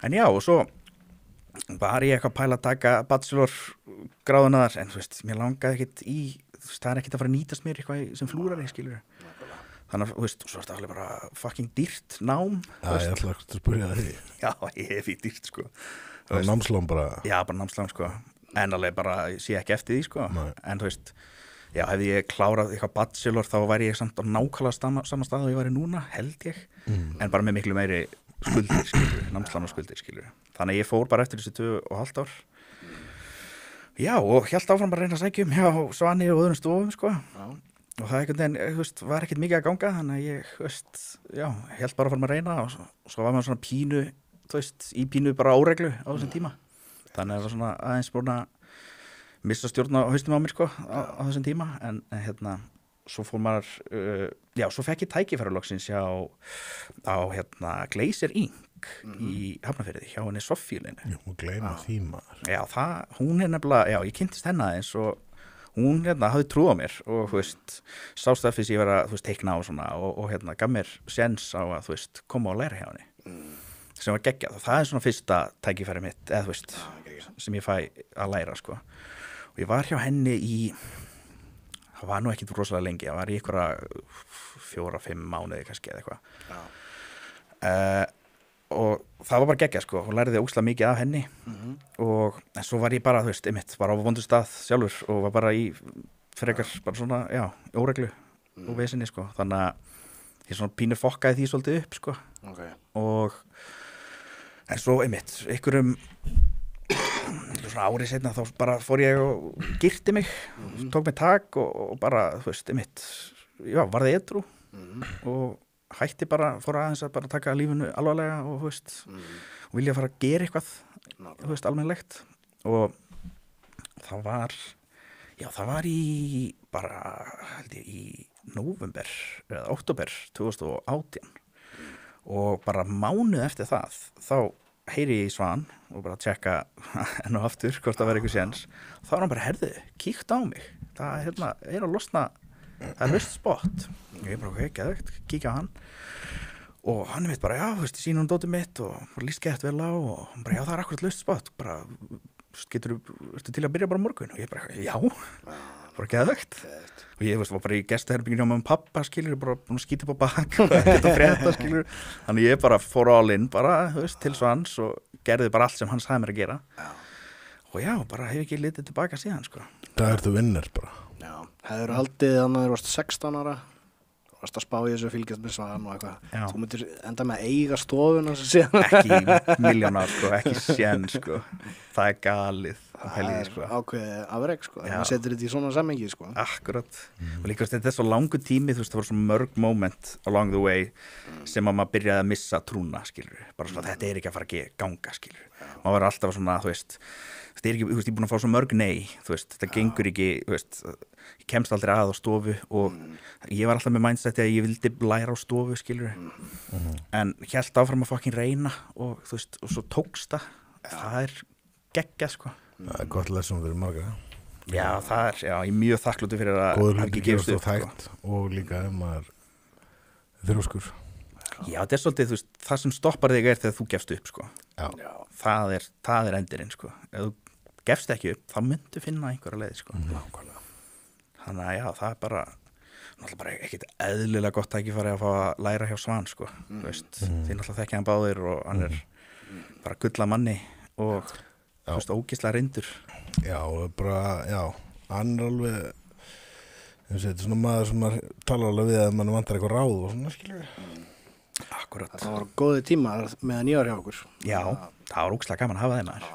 En já, og svo var ég eitthvað að pæla að taka bachelor gráðuna þar, en þú veist, mér langaði ekkit í, þú veist, það er ekkit að fara að nýtast mér eitthvað sem flúrari, skilur. Þannig að, þú veist, svo er þetta alveg bara fucking dýrt nám. Já, ég ætla ekki að spyrja því. Já, ég hef í dýrt, sko. Það er námslán bara. Já, bara námslán, sko. En alveg bara, ég sé ekki eftir því, sko. Nei. En þú veist, já, hefði ég klárað eitthvað bachelor, þá væri ég samt á nákvæmlega sama stað og ég væri núna, held ég. En bara með miklu meiri skuldir, skilur, námslán og skuldir, skilur. Þannig að ég fór bara eftir þessi 2,5 ár. Já, og hélt áfram bara að reyna að sækja hjá Svani og öðrum stofum, sko. Já. Og það einhvern veginn, þú veist, var ekkert mikið að ganga, þannig að ég, þú veist, já, hélt bara að fara að reyna og svo var maður svona pínu, þú veist, í pínu bara óreglu á þessum tíma. Þannig að það var svona aðeins búin að missa stjórn á haustum á mér, sko, á þessum tíma. En hérna, svo fór maður, já, svo fekk ég tækifæri loksins á Glacier Inc. Í Hafnarfirði, hjá henni Soffíuleinu. Jú, gleyma því maður. Já, hún er nefnilega, já, ég kynntist henni aðeins og hún hafði trú á mér og þú veist, sást eftir sem ég var að þú veist, teikna á svona og gaf mér séns á að þú veist, koma og læra hjá henni sem var geggjað og það er svona fyrsta tækifæri mitt eða þú veist, sem ég fæ að læra sko og ég var hjá henni í það var nú ekkit rosalega lengi, það var í einhverja 4-5 mánuði kannski eða eitthvað og það var bara geggjað sko og lærði ógeðslega mikið af henni og en svo var ég bara, þú veist, einmitt bara á vondu stað sjálfur og var bara í frekar bara svona, já, óreglu og vesinni sko, þannig að ég svona pínu fokkaði því svolítið upp sko og en svo einmitt, einhverjum svona árið seinna þá bara fór ég og girti mig tók mig tak og bara, þú veist, einmitt já, varði edrú og hætti bara, fór aðeins að bara taka lífinu alvarlega og, þú veist, og vilja fara að gera eitthvað, þú veist, almennilegt og það var í bara, held ég, í nóvember eða október 2018 og bara mánuð eftir það, þá heyri ég í Svan og bara tjekka enn og aftur hvort það var eitthvað séns, þá var hann bara, herðu, kíkt á mig, það er að losna það er laust spott og ég bara, ok, geðvegt, kíkja á hann og hann mitt bara, já, þú veist, sínum dótið mitt og líst gett vel á og hann bara, já, það er akkurat laust spott bara, ertu til að byrja bara morgun og ég bara, já, bara geðvegt og ég, veist, var bara í gestaherbygginu hjá með pappa, skilur, bara búin að skýta upp á bak og ekkert að frétta, skilur þannig ég bara fór all in, bara, þú veist, til Svans og gerði bara allt sem hann sagði mér að gera og já, bara hef ekki litið tilbaka síðan, sko Það ertu vinnur bara Já, hefur haldið þannig að þú varst 16 ára þú varst að spá í þessu fylgjast með Svan og eitthvað þú myndir enda með að eiga stofuna ekki milljónar, sko, ekki sén, sko það er galið það er sko. Ákveðið afrek, sko maður setur þetta í svona sammengi, sko Akkurat, og líka þetta er svo langur tími þú veist, það voru svo mörg moment along the way sem að maður byrjaði að missa trúna, skilur, bara svona þetta er ekki að fara að ganga, skilur maður var alltaf svona, þú veist þetta er ekki, þú veist, ég er búin að fá svo mörg nei, þú veist, þetta gengur ekki, þú veist, ég kemst aldrei að á stofu og ég var alltaf með mindsetið að ég vildi læra á stofu, skilur, en hélt áfram að fucking reyna og þú veist, og svo tókst það er geggjað, sko. Það er gott lesson fyrir marga. Já, það er, já, ég er mjög þakkláttur fyrir að góður hafa hluti ekki gefist gerast upp, of hægt og líka maður þrjóskur. Já, þetta er svolítið, þú veist, það sem stoppar þig er þegar þú gefst upp, sko. Já. Það er endirinn, sko. Ef þú gefst ekki upp, þá myndu finna einhverja leið, sko. Þannig að já, það er náttúrulega bara ekkert eðlilega gott tækifæri að fá að læra hjá Svan, sko. Þú veist, þið náttúrulega þekkja hann báðir og hann er bara gulla manni og þú veist, ógeðslega reyndur. Já, bara, já, hann er alveg, þetta er svona maður sem maður talar alveg við að mann vantar eitthvað ráð og svona, skilur við. Akkurat. Það var góði tíma með nýjar hjá okkur. Já, það var ógeðslega gaman að hafa þeim maður.